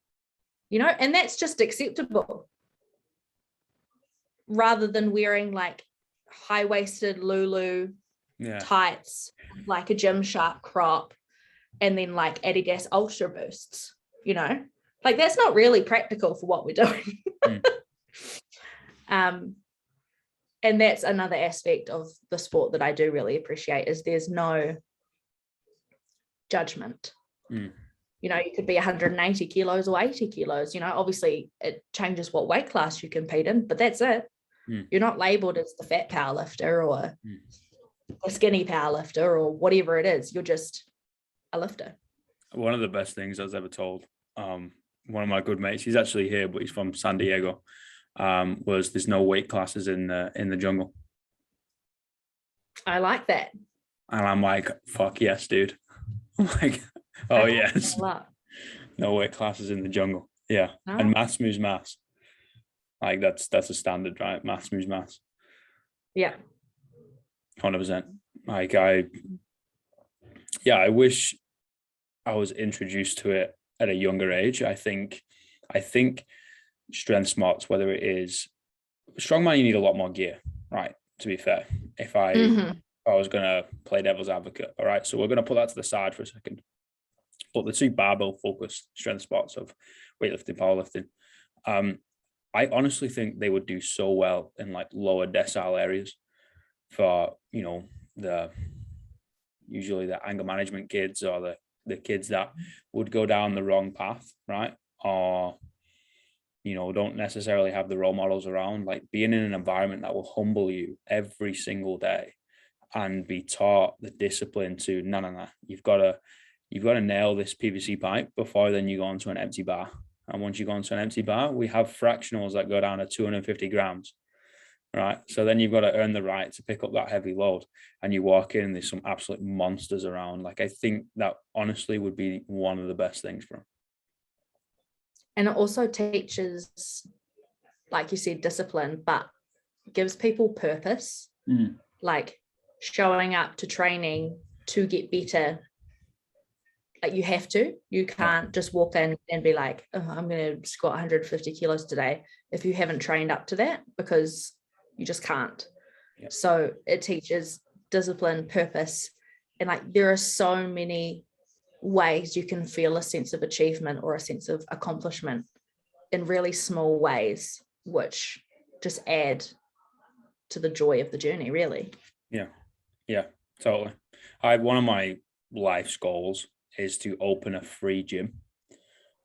you know, and that's just acceptable, rather than wearing like high-waisted Lulu tights, like a Gymshark crop, and then like Adidas Ultra Boosts, you know, like, that's not really practical for what we're doing. And that's another aspect of the sport that I do really appreciate, is there's no judgment. You know, you could be 180 kilos or 80 kilos, you know, obviously it changes what weight class you compete in, but that's it. You're not labeled as the fat powerlifter or a skinny powerlifter or whatever it is. You're just a lifter. One of the best things I was ever told, one of my good mates, he's actually here, but he's from San Diego, was there's no weight classes in the jungle. I like that. And I'm like, fuck yes, dude. I'm like, oh yes. No weight classes in the jungle. Yeah. No. And maths moves maths. Like, that's a standard, right? Maths moves maths. Yeah. 100%. Like, I wish I was introduced to it at a younger age. I think strength sports, whether it is strongman, you need a lot more gear, right? To be fair, if I was going to play devil's advocate, all right, so we're going to put that to the side for a second. But the two barbell focused strength sports of weightlifting, powerlifting, I honestly think they would do so well in like lower decile areas for, you know, usually the anger management kids, or the kids that would go down the wrong path, right? Or, you know, don't necessarily have the role models around. Like, being in an environment that will humble you every single day and be taught the discipline to, no, you've got to nail this PVC pipe before then you go onto an empty bar. And once you go onto an empty bar, we have fractionals that go down to 250 grams. right? So then you've got to earn the right to pick up that heavy load, and you walk in and there's some absolute monsters around. Like, I think that honestly would be one of the best things for them. And it also teaches, like you said, discipline, but gives people purpose, like showing up to training to get better. Like you can't just walk in and be like, oh, I'm going to squat 150 kilos today if you haven't trained up to that, because you just can't. Yeah. So it teaches discipline, purpose, and like there are so many ways you can feel a sense of achievement or a sense of accomplishment in really small ways, which just add to the joy of the journey, really. Yeah, totally. One of my life's goals is to open a free gym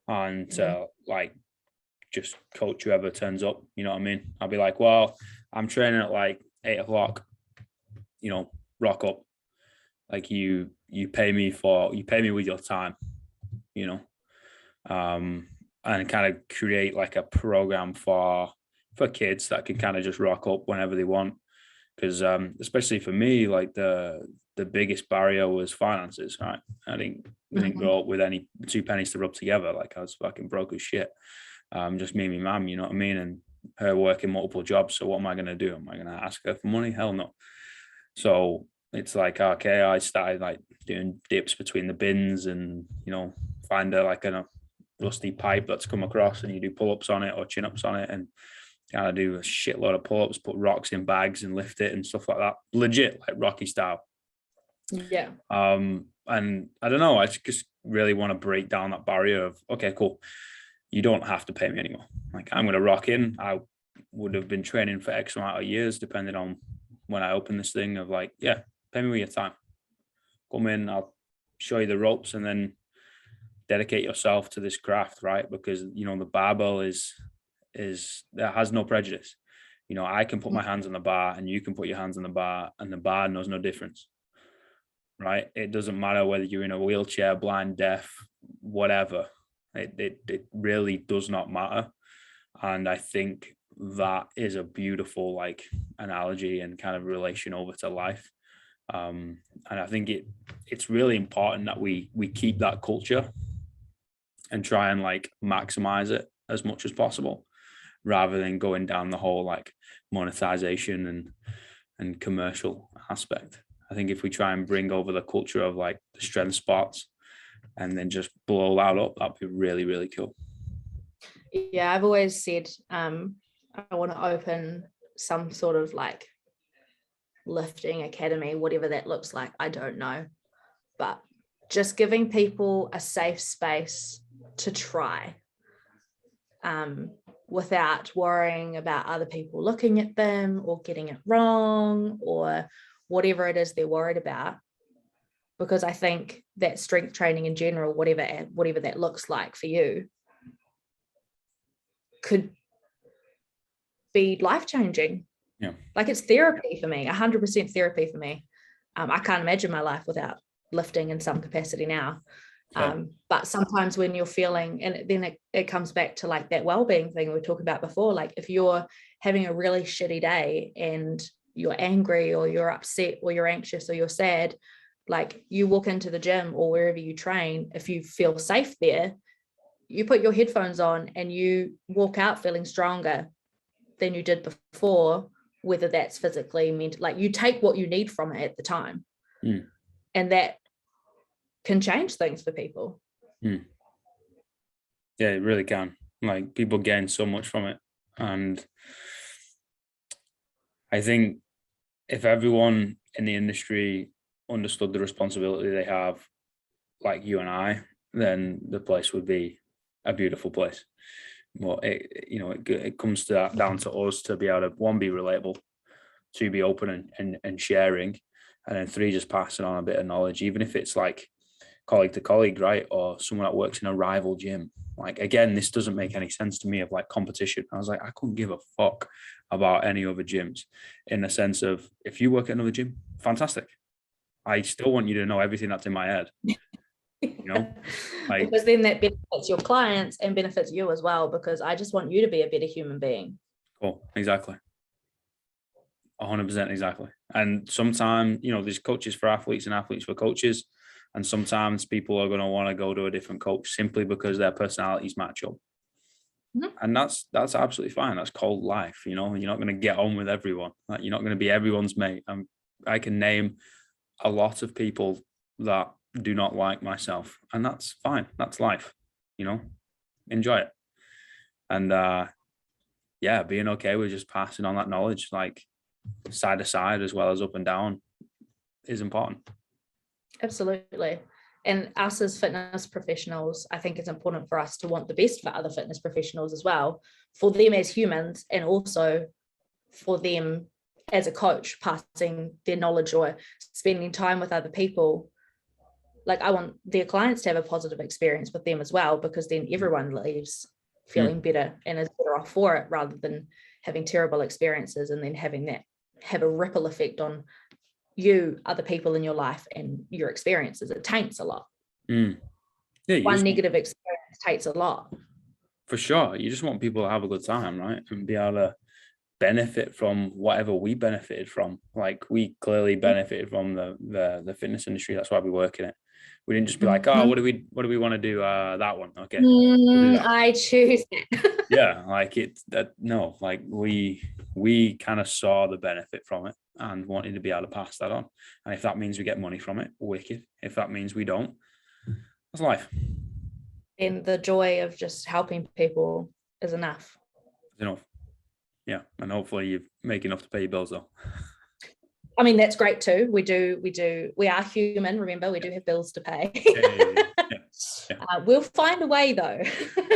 and like just coach whoever turns up. You know what I mean? I'll be like, well, I'm training at like 8:00, rock up. Like you pay me with your time, and kind of create like a program for kids that can kind of just rock up whenever they want. Because especially for me, like the biggest barrier was finances, right? We didn't grow up with any 2 pennies to rub together. Like, I was fucking broke as shit. Just me and my mum, you know what I mean? And her working multiple jobs. So what am I going to do? Am I going to ask her for money? Hell no. So it's like, okay, I started like doing dips between the bins and, find a rusty pipe that's come across, and you do pull-ups on it or chin-ups on it, and kind of do a shitload of pull-ups, put rocks in bags and lift it and stuff like that. Legit, like Rocky style. Yeah. And I don't know, I just really want to break down that barrier of, okay, cool, you don't have to pay me anymore. Like, I'm going to rock in. I would have been training for X amount of years, depending on when I open this thing, of like, yeah, pay me with your time. Come in, I'll show you the ropes, and then dedicate yourself to this craft, right? Because, the barbell is that has no prejudice. I can put my hands on the bar and you can put your hands on the bar, and the bar knows no difference, right? It doesn't matter whether you're in a wheelchair, blind, deaf, whatever. It really does not matter. And I think that is a beautiful like analogy and kind of relation over to life. And I think it's really important that we keep that culture and try and like maximize it as much as possible, rather than going down the whole like monetization and commercial aspect. I think if we try and bring over the culture of like the strength spots and then just blow that up, that'd be really, really cool. Yeah, I've always said I want to open some sort of like lifting academy, whatever that looks like. I don't know, but just giving people a safe space to try, without worrying about other people looking at them or getting it wrong or whatever it is they're worried about. Because I think that strength training in general, whatever that looks like for you, could be life-changing. Yeah. Like, it's therapy for me, 100% therapy for me. I can't imagine my life without lifting in some capacity now. But sometimes when you're feeling, and then it comes back to like that well-being thing we were talking about before, like if you're having a really shitty day and you're angry or you're upset or you're anxious or you're sad, like you walk into the gym or wherever you train, if you feel safe there, you put your headphones on and you walk out feeling stronger than you did before, whether that's physically, mentally, like you take what you need from it at the time. And that can change things for people. Yeah, it really can. Like, people gain so much from it. And I think if everyone in the industry understood the responsibility they have, like you and I, then the place would be a beautiful place. Well, it comes to that, down to us to be able to, one, be relatable, two, be open and sharing, and then three, just passing on a bit of knowledge, even if it's like colleague to colleague, right? Or someone that works in a rival gym. Like, again, this doesn't make any sense to me of like competition. I was like, I couldn't give a fuck about any other gyms, in the sense of, if you work at another gym, fantastic. I still want you to know everything that's in my head. Like, because then that benefits your clients and benefits you as well, because I just want you to be a better human being. Cool. Exactly. 100% exactly. And sometimes, there's coaches for athletes and athletes for coaches. And sometimes people are going to want to go to a different coach simply because their personalities match up. Mhm. And that's absolutely fine. That's called life. You're not going to get on with everyone. Like, you're not going to be everyone's mate. I can name a lot of people that do not like myself, and that's fine. That's life. Enjoy it. And being okay with just passing on that knowledge, like side to side as well as up and down, is important. Absolutely. And us as fitness professionals, I think it's important for us to want the best for other fitness professionals as well, for them as humans, and also for them as a coach, passing their knowledge or spending time with other people. Like, I want their clients to have a positive experience with them as well, because then everyone leaves feeling better and is better off for it, rather than having terrible experiences and then having that have a ripple effect on you, other people in your life, and your experiences. It taints a lot. Yeah, One negative experience taints a lot. For sure. You just want people to have a good time, right? And be able to benefit from whatever we benefited from. Like, we clearly benefited from the fitness industry. That's why we work in it. We didn't just be like, oh, what do we want to do? That one. Okay. We'll do that. I choose that. Yeah, like we kind of saw the benefit from it and wanted to be able to pass that on. And if that means we get money from it, wicked. If that means we don't, that's life. And the joy of just helping people is enough. Enough. Yeah, and hopefully you make enough to pay your bills though. I mean, that's great too. We are human. Remember, we do have bills to pay. Yeah. We'll find a way though.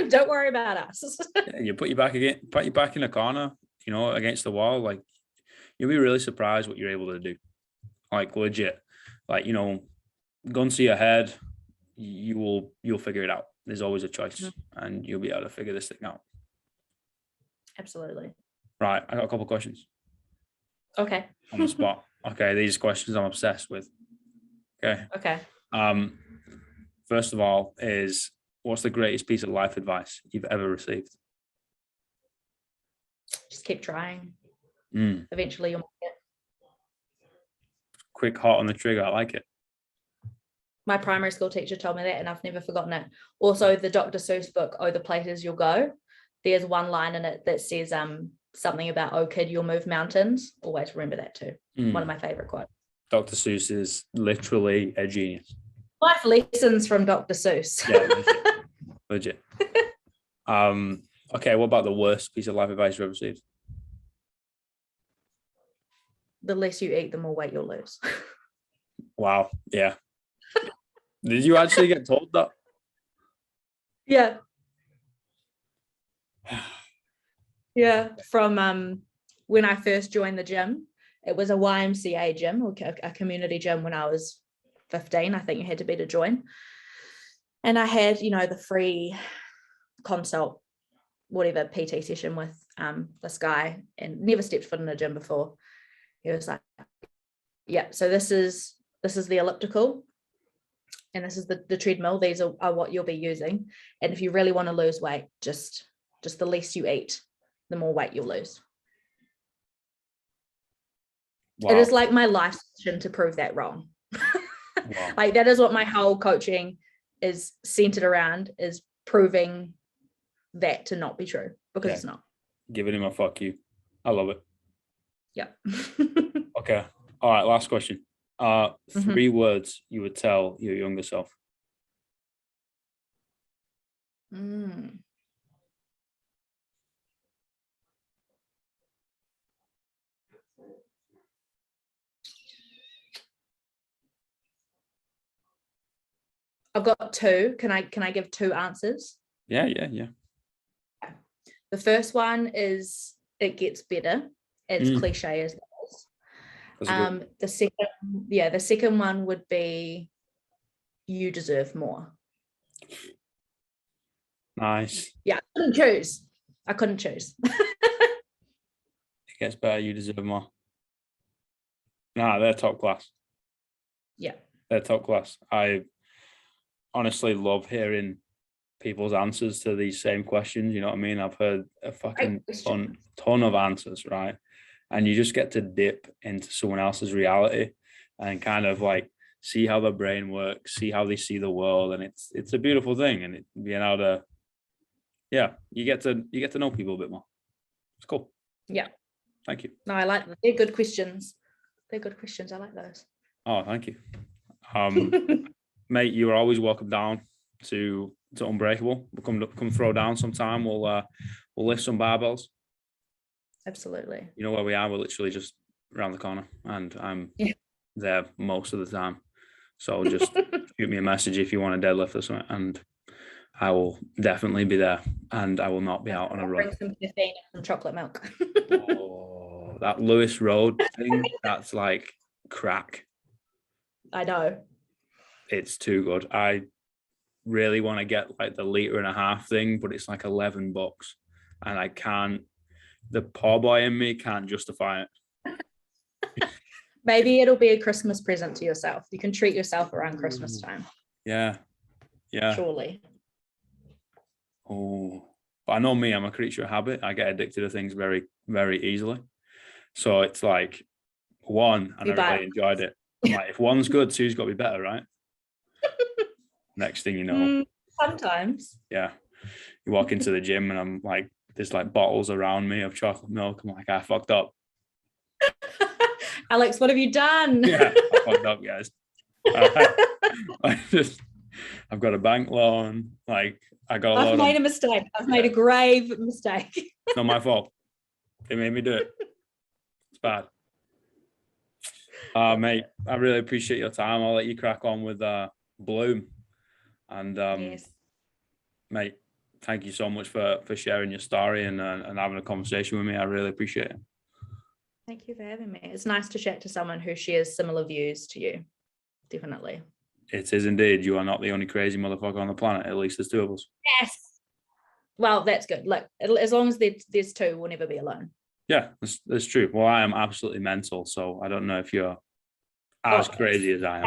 Don't worry about us. You put your back in a corner, against the wall. Like, you'll be really surprised what you're able to do. Like, legit. Like, gun to your head, you'll figure it out. There's always a choice, and you'll be able to figure this thing out. Absolutely. Right, I got a couple of questions. Okay. On the spot. Okay, these questions I'm obsessed with. Okay. First of all, what's the greatest piece of life advice you've ever received? Just keep trying. Eventually you'll make it. Quick, hot on the trigger. I like it. My primary school teacher told me that, and I've never forgotten it. Also, the Dr. Seuss book, Oh, the Places You'll Go. There's one line in it that says something about, oh, kid, you'll move mountains. Always remember that too. One of my favorite quotes. Dr. Seuss is literally a genius. Life lessons from Dr. Seuss. Yeah, legit. Okay, what about the worst piece of life advice you've ever received? The less you eat, the more weight you'll lose. Wow. Yeah. Did you actually get told that? Yeah. Yeah. From when I first joined the gym, it was a YMCA gym, or a community gym, when I was 15. I think you had to be to join. And I had, the free consult, whatever, PT session with this guy, and never stepped foot in a gym before. He was like, yeah, so this is the elliptical, and this is the treadmill. These are what you'll be using. And if you really want to lose weight, just the less you eat, the more weight you'll lose. Wow. It is like my life mission to prove that wrong. Wow. Like, that is what my whole coaching is centered around, is proving that to not be true, because it's not. Giving him a fuck you. I love it. Yeah. Okay. All right. Last question. 3 words you would tell your younger self. I've got 2. Can I give 2 answers? Yeah. The first one is, it gets better. As cliche as that is. The second one would be, you deserve more. Nice. Yeah, I couldn't choose. It gets better. You deserve more. Nah, they're top class. Yeah. They're top class. I honestly love hearing people's answers to these same questions. You know what I mean? I've heard a fucking ton of answers, right? and you just get to dip into someone else's reality and kind of like see how their brain works, see how they see the world, and it's a beautiful thing. And being able to, you get to know people a bit more. It's cool. Yeah. Thank you. No, I like them. They're good questions. They're good questions. I like those. Oh, thank you. Mate, you are always welcome down to Unbreakable. We'll come throw down sometime. We'll lift some barbells. Absolutely. You know where we are. We're literally just around the corner, and I'm there most of the time. So just shoot me a message if you want a deadlift or something, and I will definitely be there, and I will not be out on a run. Bring some caffeine and some chocolate milk. Oh, that Lewis Road thing, that's like crack. I know. It's too good. I really want to get like the 1.5 litre thing, but it's like $11, and I can't. The poor boy in me can't justify it. Maybe it'll be a Christmas present to yourself. You can treat yourself around Christmas time. Yeah. Surely. Oh, but I know me. I'm a creature of habit. I get addicted to things very, very easily. So it's like one, and I really enjoyed it. I'm like, if one's good, two's got to be better, right? Next thing you know, sometimes. Yeah, you walk into the gym and I'm like, there's like bottles around me of chocolate milk. I'm like, I fucked up. Alex, what have you done? Yeah, I fucked up, guys. I've got a bank loan. Like, I've made a mistake. I've made a grave mistake. It's not my fault. They made me do it. It's bad. Mate, I really appreciate your time. I'll let you crack on with Bloom. And yes. Mate, thank you so much for sharing your story and having a conversation with me. I really appreciate it. Thank you for having me. It's nice to chat to someone who shares similar views to you. Definitely. It is indeed. You are not the only crazy motherfucker on the planet. At least there's two of us. Yes. Well, that's good. Like, as long as there's two, we'll never be alone. Yeah, that's true. Well, I am absolutely mental, so I don't know if you're as crazy as I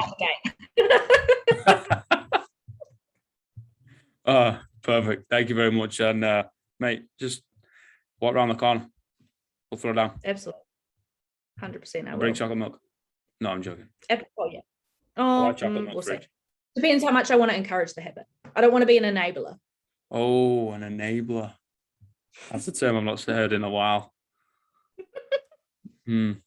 am. Perfect. Thank you very much. And mate, just walk around the corner. We'll throw down. Absolutely. 100%. I will. Bring chocolate milk. No, I'm joking. Oh, yeah. Oh, chocolate milk we'll see. Depends how much I want to encourage the habit. I don't want to be an enabler. Oh, an enabler. That's a term I've not heard in a while. Maybe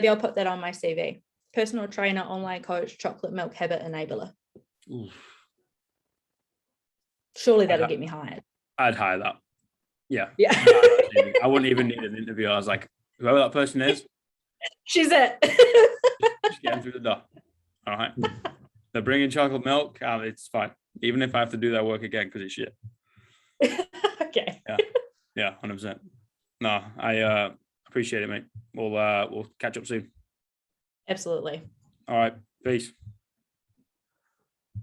I'll put that on my CV. Personal trainer, online coach, chocolate milk habit enabler. Oof. Surely that'll get me hired. I'd hire that. Yeah. I wouldn't even need an interview. I was like, whoever that person is, she's it. Just get them through the door. All right. They're bringing chocolate milk. It's fine. Even if I have to do that work again because it's shit. Okay. Yeah, 100%. No, I appreciate it, mate. We'll catch up soon. Absolutely. All right. Peace.